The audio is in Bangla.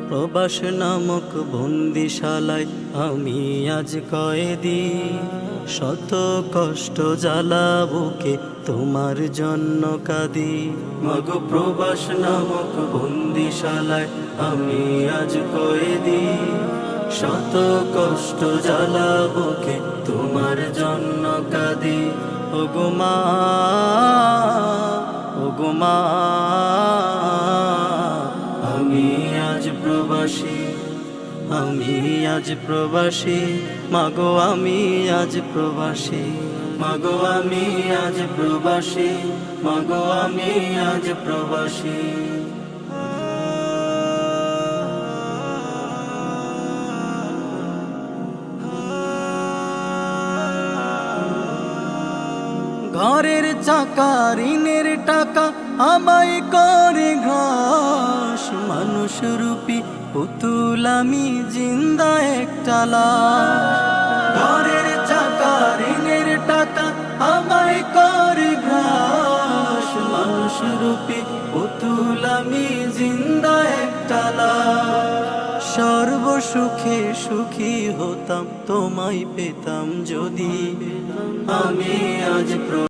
প্রবাস নামক বন্দিশালায় আমি আজ কয়েদি। শত কষ্ট জ্বালা বুকে তোমার জন্য কাঁদি। মাগো প্রবাস নামক বন্দিশালায় আমি আজ কয়েদি। শত কষ্ট জ্বালা বুকে তোমার জন্য কাঁদি। ওগো মা, ওগো মা, আমি আজ প্রবাসী, আমি আজ প্রবাসী। মাগো আমি আজ প্রবাসী, মাগো আমি আজ প্রবাসী, মাগো আমি আজ প্রবাসী। ঘরের চাকা ঋণের টাকা আমায় করে ঘাস। মানুষ রূপী পুতুল আমি জিন্দা একটা লাশ। ঘরের চাকা ঋণের টাকা আমায় করে ঘাস। মানুষ রূপী পুতুল আমি জিন্দা একটা লাশ। সর্বসুখে সুখী হতাম তোমায় পেতাম যদি। আমি আজ